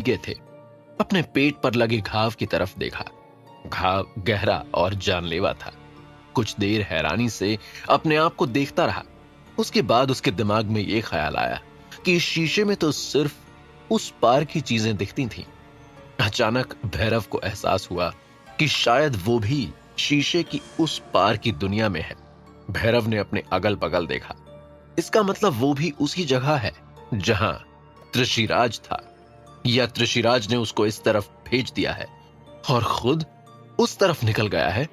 भीगे थे। अपने पेट पर लगे घाव की तरफ देखा। घाव गहरा और जानलेवा था। कुछ देर हैरानी से अपने आप को देखता रहा। उसके बाद उसके दिमाग में यह ख्याल आया कि इस शीशे में तो सिर्फ उस पार की चीजें दिखती थीं। अचानक भैरव को एहसास हुआ कि शायद वो भी शीशे की उस पार की दुनिया में है। भैरव ने अपने अगल बगल देखा। इसका मतलब वो भी उसी जगह है जहां त्रिशिराज था, या त्रिशिराज ने उसको इस तरफ भेज दिया है और खुद उस तरफ निकल गया है।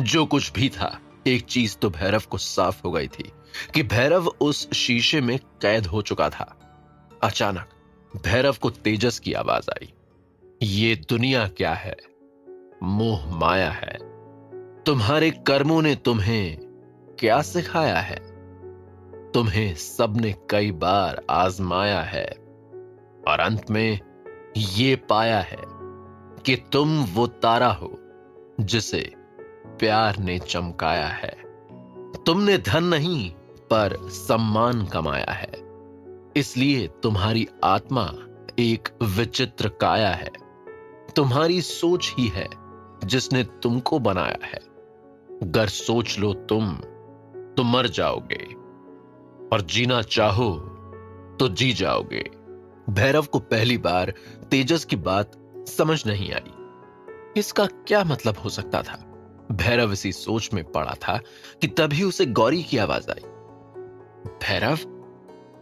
जो कुछ भी था, एक चीज तो भैरव को साफ हो गई थी कि भैरव उस शीशे में कैद हो चुका था। अचानक भैरव को तेजस की आवाज आई। ये दुनिया क्या है? मोह माया है। तुम्हारे कर्मों ने तुम्हें क्या सिखाया है? तुम्हें सबने कई बार आजमाया है और अंत में ये पाया है कि तुम वो तारा हो जिसे प्यार ने चमकाया है। तुमने धन नहीं पर सम्मान कमाया है, इसलिए तुम्हारी आत्मा एक विचित्र काया है। तुम्हारी सोच ही है जिसने तुमको बनाया है। अगर सोच लो तुम तो मर जाओगे और जीना चाहो तो जी जाओगे। भैरव को पहली बार तेजस की बात समझ नहीं आई। इसका क्या मतलब हो सकता था? भैरव इसी सोच में पड़ा था कि तभी उसे गौरी की आवाज आई। भैरव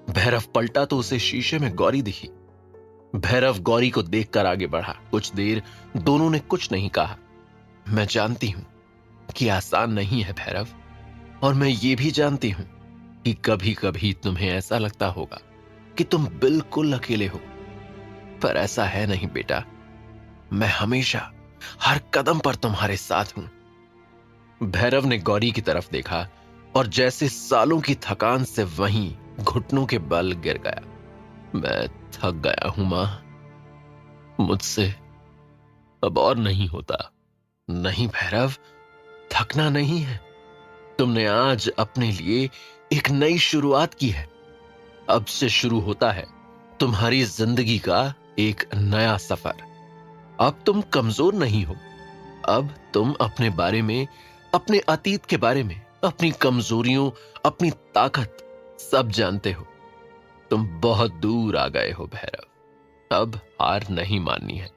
भैरव पलटा तो उसे शीशे में गौरी दिखी। भैरव गौरी को देखकर आगे बढ़ा। कुछ देर दोनों ने कुछ नहीं कहा। मैं जानती हूं कि आसान नहीं है भैरव, और मैं ये भी जानती हूं कि कभी कभी तुम्हें ऐसा लगता होगा कि तुम बिल्कुल अकेले हो, पर ऐसा है नहीं बेटा। मैं हमेशा हर कदम पर तुम्हारे साथ हूं। भैरव ने गौरी की तरफ देखा और जैसे सालों की थकान से वहीं घुटनों के बल गिर गया। मैं थक गया हूं मां, मुझसे अब और नहीं होता। नहीं भैरव, थकना नहीं है। तुमने आज अपने लिए एक नई शुरुआत की है। अब से शुरू होता है तुम्हारी जिंदगी का एक नया सफर। अब तुम कमजोर नहीं हो। अब तुम अपने बारे में, अपने अतीत के बारे में, अपनी कमजोरियों, अपनी ताकत सब जानते हो। तुम बहुत दूर आ गए हो भैरव। अब हार नहीं माननी है।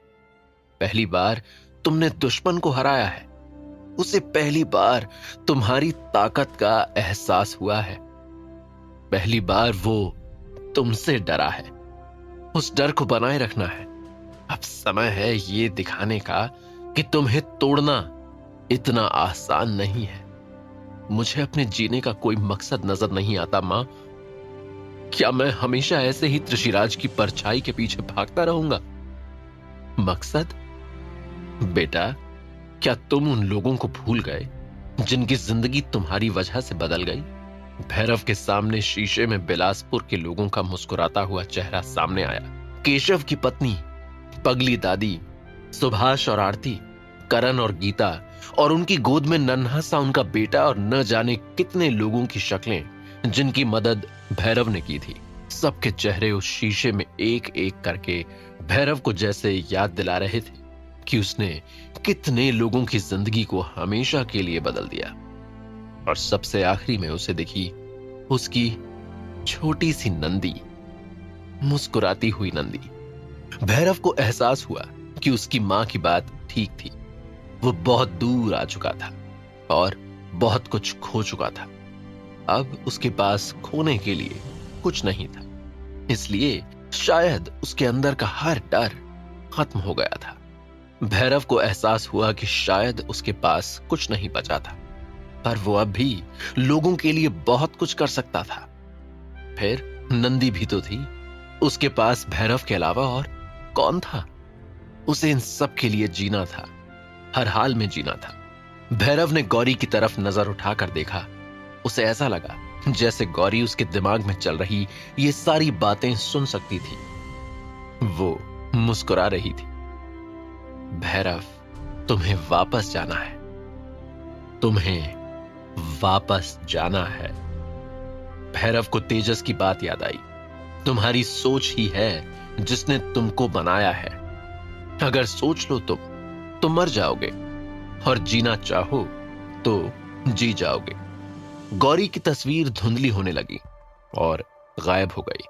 पहली बार तुमने दुश्मन को हराया है। उसे पहली बार तुम्हारी ताकत का एहसास हुआ है। पहली बार वो तुमसे डरा है। उस डर को बनाए रखना है। अब समय है ये दिखाने का कि तुम्हें तोड़ना इतना आसान नहीं है। मुझे अपने जीने का कोई मकसद नजर नहीं आता मां। क्या मैं हमेशा ऐसे ही त्रिशिराज की परछाई के पीछे भागता रहूंगा? मकसद? बेटा, क्या तुम उन लोगों को भूल गए जिनकी जिंदगी तुम्हारी वजह से बदल गई? भैरव के सामने शीशे में बिलासपुर के लोगों का मुस्कुराता हुआ चेहरा सामने आया। केशव की पत्नी, पगली दादी, सुभाष और आरती, करण और गीता, और उनकी गोद में नन्हा सा उनका बेटा, और न जाने कितने लोगों की शक्लें जिनकी मदद भैरव ने की थी। सबके चेहरे उस शीशे में एक एक करके भैरव को जैसे याद दिला रहे थे कि उसने कितने लोगों की जिंदगी को हमेशा के लिए बदल दिया। और सबसे आखिरी में उसे दिखी उसकी छोटी सी नंदी, मुस्कुराती हुई नंदी। भैरव को एहसास हुआ कि उसकी मां की बात ठीक थी। वो बहुत दूर आ चुका था और बहुत कुछ खो चुका था। अब उसके पास खोने के लिए कुछ नहीं था, इसलिए शायद उसके अंदर का हर डर खत्म हो गया था। भैरव को एहसास हुआ कि शायद उसके पास कुछ नहीं बचा था, पर वो अब भी लोगों के लिए बहुत कुछ कर सकता था। फिर नंदी भी तो थी। उसके पास भैरव के अलावा और कौन था? उसे इन सब के लिए जीना था, हर हाल में जीना था। भैरव ने गौरी की तरफ नजर उठाकर देखा। उसे ऐसा लगा जैसे गौरी उसके दिमाग में चल रही ये सारी बातें सुन सकती थी। वो मुस्कुरा रही थी। भैरव, तुम्हें वापस जाना है। तुम्हें वापस जाना है। भैरव को तेजस की बात याद आई। तुम्हारी सोच ही है जिसने तुमको बनाया है। अगर सोच लो तुम तो मर जाओगे, और जीना चाहो तो जी जाओगे। गौरी की तस्वीर धुंधली होने लगी और गायब हो गई।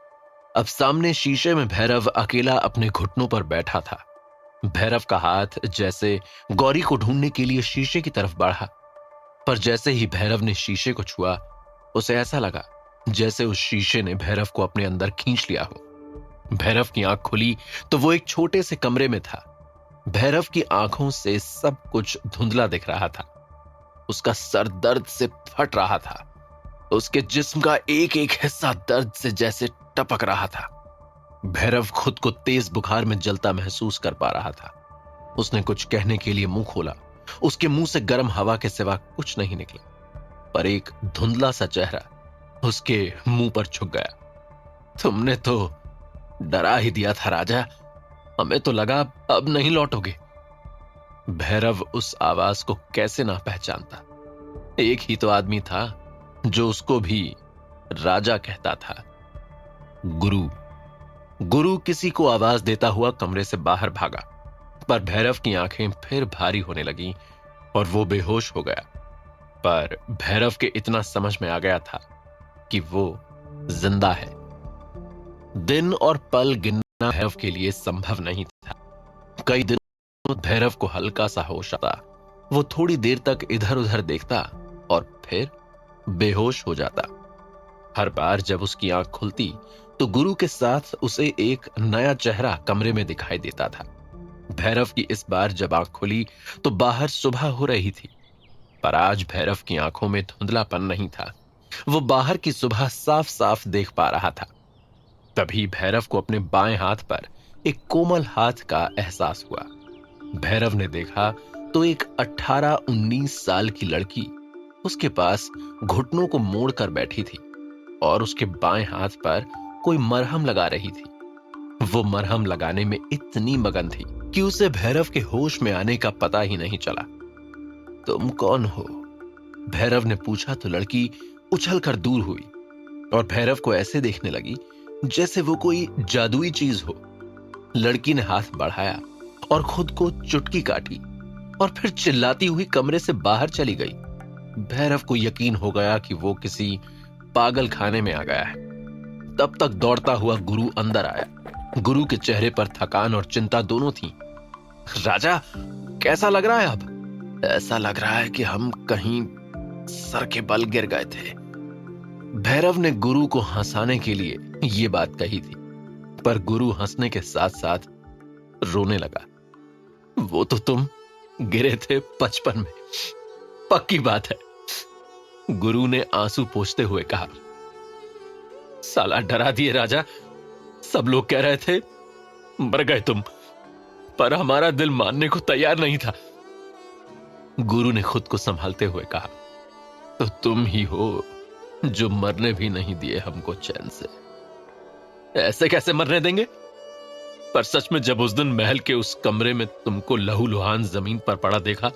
अब सामने शीशे में भैरव अकेला अपने घुटनों पर बैठा था। भैरव का हाथ जैसे गौरी को ढूंढने के लिए शीशे की तरफ बढ़ा, पर जैसे ही भैरव ने शीशे को छुआ, उसे ऐसा लगा जैसे उस शीशे ने भैरव को अपने अंदर खींच लिया हो। भैरव की आंख खुली तो वो एक छोटे से कमरे में था। भैरव की आंखों से सब कुछ धुंधला दिख रहा था। उसका सर दर्द से फट रहा था। उसके जिस्म का एक एक हिस्सा दर्द से जैसे टपक रहा था। भैरव खुद को तेज बुखार में जलता महसूस कर पा रहा था। उसने कुछ कहने के लिए मुंह खोला। उसके मुंह से गर्म हवा के सिवा कुछ नहीं निकला, पर एक धुंधला सा चेहरा उसके मुंह पर छुप गया। तुमने तो डरा ही दिया था राजा, हमें तो लगा अब नहीं लौटोगे। भैरव उस आवाज को कैसे ना पहचानता। एक ही तो आदमी था जो उसको भी राजा कहता था। गुरु। गुरु किसी को आवाज देता हुआ कमरे से बाहर भागा, पर भैरव की आंखें फिर भारी होने लगीं और वो बेहोश हो गया। पर भैरव के इतना समझ में आ गया था कि वो जिंदा है। दिन और पल गिनना भैरव के लिए संभव नहीं था। कई दिनों भैरव को हल्का सा होश आता। वो थोड़ी देर तक इधर उधर देखता और फिर बेहोश हो जाता। हर बार जब उसकी आंख खुलती तो गुरु के साथ उसे एक नया चेहरा कमरे में दिखाई देता था। भैरव की इस बार जब आंख खुली तो बाहर सुबह हो रही थी, पर आज भैरव की आंखों में धुंधलापन नहीं था। वो बाहर की सुबह साफ साफ देख पा रहा था। तभी भैरव को अपने बाएं हाथ पर एक कोमल हाथ का एहसास हुआ। भैरव ने देखा तो एक 18-19 साल की लड़की उसके पास घुटनों को मोड़कर बैठी थी और उसके बाएं हाथ पर कोई मरहम लगा रही थी। वो मरहम लगाने में इतनी मगन थी कि उसे भैरव के होश में आने का पता ही नहीं चला। तुम कौन हो? भैरव ने पूछा तो लड़की उछलकर दूर हुई और भैरव को ऐसे देखने लगी जैसे वो कोई जादुई चीज हो। लड़की ने हाथ बढ़ाया और खुद को चुटकी काटी और फिर चिल्लाती हुई कमरे से बाहर चली गई। भैरव को यकीन हो गया कि वो किसी पागल खाने में आ गया है। तब तक दौड़ता हुआ गुरु अंदर आया। गुरु के चेहरे पर थकान और चिंता दोनों थी। राजा, कैसा लग रहा है अब? ऐसा लग रहा है कि हम कहीं सर के बल गिर गए थे। भैरव ने गुरु को हंसाने के लिए ये बात कही थी, पर गुरु हंसने के साथ साथ रोने लगा। वो तो तुम गिरे थे बचपन में, पक्की बात है, गुरु ने आंसू पोंछते हुए कहा। साला डरा दिए राजा। सब लोग कह रहे थे मर गए तुम, पर हमारा दिल मानने को तैयार नहीं था। गुरु ने खुद को संभालते हुए कहा, तो तुम ही हो जो मरने भी नहीं दिए हमको चैन से। ऐसे कैसे मरने देंगे? पर सच में जब उस दिन महल के उस कमरे में तुमको लहूलुहान जमीन पर पड़ा देखा,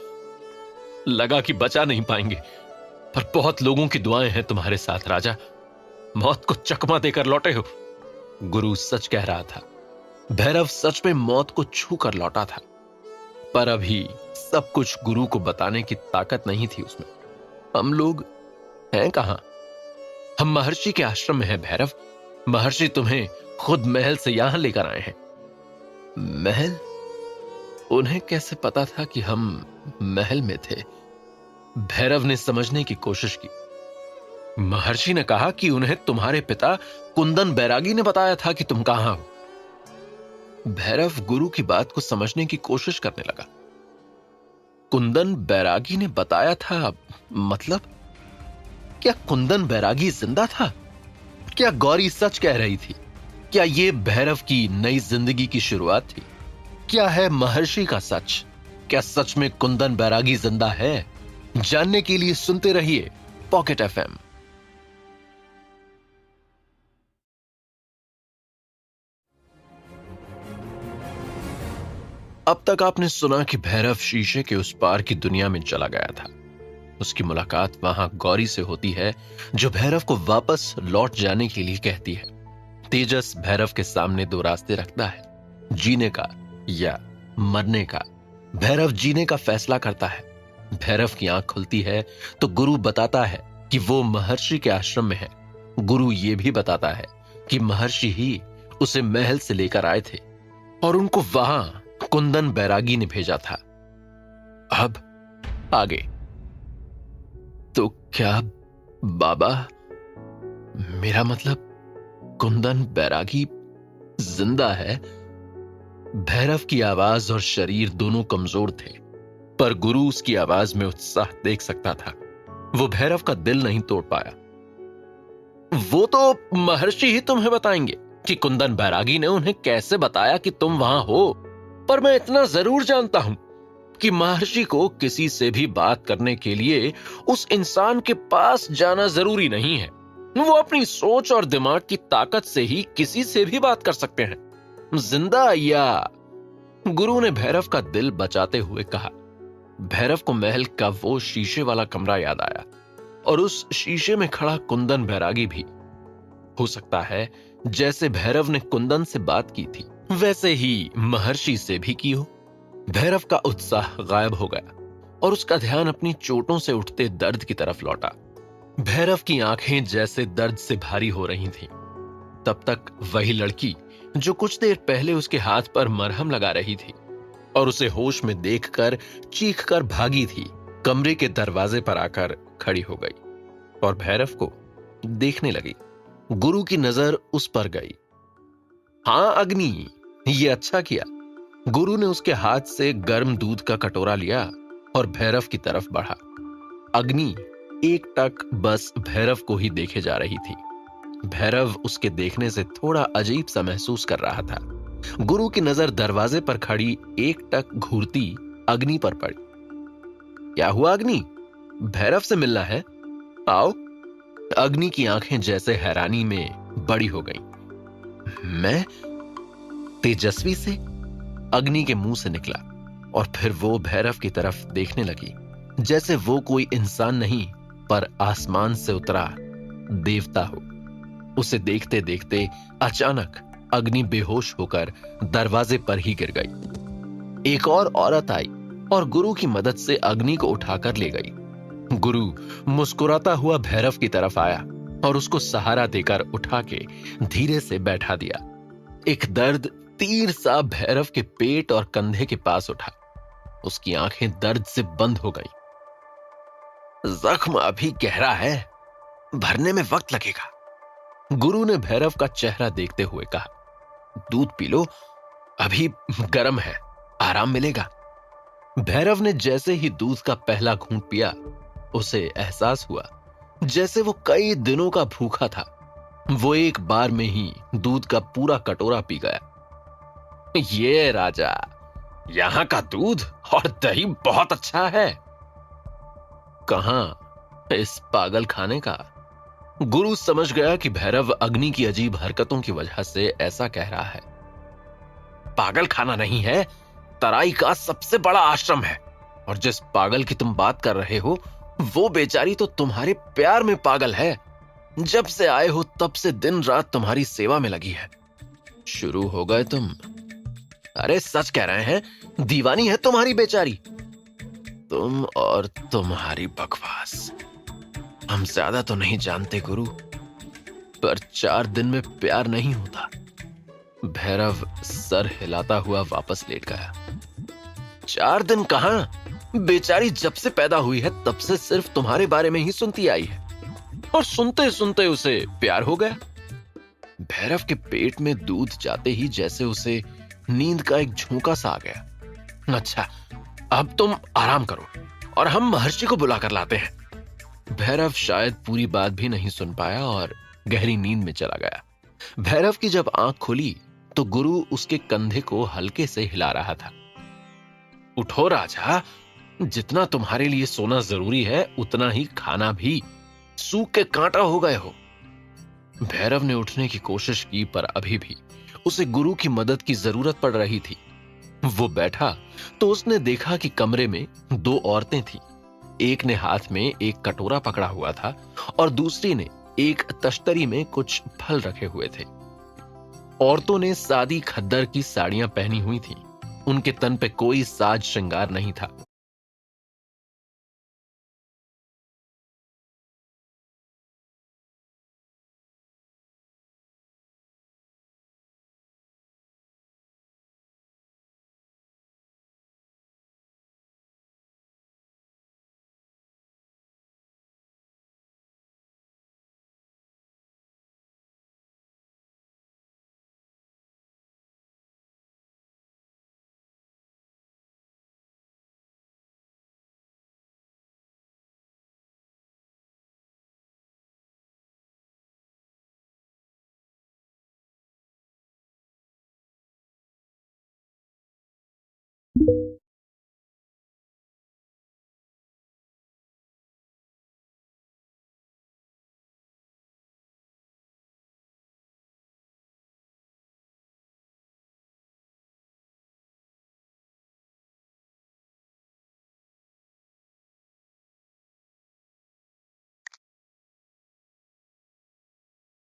लगा कि बचा नहीं पाएंगे। पर बहुत लोगों की दुआएं हैं तुम्हारे साथ राजा, मौत को चकमा देकर लौटे हो। गुरु सच कह रहा था। भैरव सच में मौत को छू कर लौटा था, पर अभी सब कुछ गुरु को बताने की ताकत नहीं थी उसमें। हम लोग हैं कहां? हम महर्षि के आश्रम में हैं भैरव। महर्षि तुम्हें खुद महल से यहां लेकर आए हैं। महल? उन्हें कैसे पता था कि हम महल में थे? भैरव ने समझने की कोशिश की। महर्षि ने कहा कि उन्हें तुम्हारे पिता कुंदन बैरागी ने बताया था कि तुम कहां हो। भैरव गुरु की बात को समझने की कोशिश करने लगा। कुंदन बैरागी ने बताया था मतलब? क्या कुंदन बैरागी जिंदा था? क्या गौरी सच कह रही थी? क्या यह भैरव की नई जिंदगी की शुरुआत थी? क्या है महर्षि का सच? क्या सच में कुंदन बैरागी जिंदा है? जानने के लिए सुनते रहिए पॉकेट एफएम। अब तक आपने सुना कि भैरव शीशे के उस पार की दुनिया में चला गया था। उसकी मुलाकात वहां गौरी से होती है, जो भैरव को वापस लौट जाने के लिए कहती है। तेजस भैरव के सामने दो रास्ते रखता है, जीने का या मरने का। भैरव जीने का फैसला करता है। भैरव की आंख खुलती है तो गुरु बताता है कि वो महर्षि के आश्रम में है। गुरु ये भी बताता है कि महर्षि ही उसे महल से लेकर आए थे और उनको वहां कुंदन बैरागी ने भेजा था। अब आगे तो क्या बाबा, मेरा मतलब कुंदन बैरागी जिंदा है? भैरव की आवाज और शरीर दोनों कमजोर थे, पर गुरु उसकी आवाज में उत्साह देख सकता था। वो भैरव का दिल नहीं तोड़ पाया। वो तो महर्षि ही तुम्हें बताएंगे कि कुंदन बैरागी ने उन्हें कैसे बताया कि तुम वहां हो, पर मैं इतना जरूर जानता हूं कि महर्षि को किसी से भी बात करने के लिए उस इंसान के पास जाना जरूरी नहीं है। वो अपनी सोच और दिमाग की ताकत से ही किसी से भी बात कर सकते हैं, जिंदा या। गुरु ने भैरव का दिल बचाते हुए कहा। भैरव को महल का वो शीशे वाला कमरा याद आया और उस शीशे में खड़ा कुंदन बैरागी भी। हो सकता है जैसे भैरव ने कुंदन से बात की थी वैसे ही महर्षि से भी की हो। भैरव का उत्साह गायब हो गया और उसका ध्यान अपनी चोटों से उठते दर्द की तरफ लौटा। भैरव की आंखें जैसे दर्द से भारी हो रही थीं। तब तक वही लड़की जो कुछ देर पहले उसके हाथ पर मरहम लगा रही थी और उसे होश में देखकर चीखकर भागी थी, कमरे के दरवाजे पर आकर खड़ी हो गई और भैरव को देखने लगी। गुरु की नजर उस पर गई। हां अग्नि, ये अच्छा किया। गुरु ने उसके हाथ से गर्म दूध का कटोरा लिया और भैरव की तरफ बढ़ा। अग्नि एकटक बस भैरव को ही देखे जा रही थी। भैरव उसके देखने से थोड़ा अजीब सा महसूस कर रहा था। गुरु की नजर दरवाजे पर खड़ी एकटक घूरती अग्नि पर पड़ी। क्या हुआ अग्नि, भैरव से मिलना है? आओ। अग्नि की आंखें जैसे हैरानी में बड़ी हो गईं। मैं? तेजस्वी से अग्नि के मुंह से निकला और फिर वो भैरव की तरफ देखने लगी जैसे वो कोई इंसान नहीं पर आसमान से उतरा देवता हो। उसे देखते देखते अचानक अग्नि बेहोश होकर दरवाजे पर ही गिर गई। एक और औरत आई और गुरु की मदद से अग्नि को उठाकर ले गई। गुरु मुस्कुराता हुआ भैरव की तरफ आया और उसको सहारा देकर उठा के धीरे से बैठा दिया। एक दर्द तीर सा भैरव के पेट और कंधे के पास उठा। उसकी आंखें दर्द से बंद हो गई। जख्म अभी गहरा है, भरने में वक्त लगेगा, गुरु ने भैरव का चेहरा देखते हुए कहा। दूध पी लो, अभी गर्म है, आराम मिलेगा। भैरव ने जैसे ही दूध का पहला घूंट पिया, उसे एहसास हुआ जैसे वो कई दिनों का भूखा था। वो एक बार में ही दूध का पूरा कटोरा पी गया। ये राजा, यहां का दूध और दही बहुत अच्छा है। कहां? इस पागल खाने का। गुरु समझ गया कि भैरव अग्नि की अजीब हरकतों की वजह से ऐसा कह रहा है। पागल खाना नहीं है, तराई का सबसे बड़ा आश्रम है, और जिस पागल की तुम बात कर रहे हो वो बेचारी तो तुम्हारे प्यार में पागल है। जब से आए हो तब से दिन रात तुम्हारी सेवा में लगी है। शुरू हो गए तुम। अरे सच कह रहे हैं, दीवानी है तुम्हारी बेचारी। तुम और तुम्हारी बकवास। हम ज्यादा तो नहीं जानते गुरु, पर 4 दिन में प्यार नहीं होता। भैरव सर हिलाता हुआ वापस लेट गया। 4 दिन कहां? बेचारी जब से पैदा हुई है तब से सिर्फ तुम्हारे बारे में ही सुनती आई है, और सुनते सुनते उसे प्यार हो गया। भैरव के पेट में दूध जाते ही जैसे उसे नींद का एक झोंका सा आ गया। अच्छा, अब तुम आराम करो और हम महर्षि को बुलाकर लाते हैं। भैरव शायद पूरी बात भी नहीं सुन पाया और गहरी नींद में चला गया। भैरव की जब आंख खुली तो गुरु उसके कंधे को हल्के से हिला रहा था। उठो राजा, जितना तुम्हारे लिए सोना जरूरी है उतना ही खाना भी। सूख के कांटा हो गए हो। भैरव ने उठने की कोशिश की पर अभी भी उसे गुरु की मदद की जरूरत पड़ रही थी। वो बैठा तो उसने देखा कि कमरे में 2 औरतें थीं। एक ने हाथ में एक कटोरा पकड़ा हुआ था और दूसरी ने एक तश्तरी में कुछ फल रखे हुए थे। औरतों ने सादी खद्दर की साड़ियां पहनी हुई थीं। उनके तन पे कोई साज श्रृंगार नहीं था।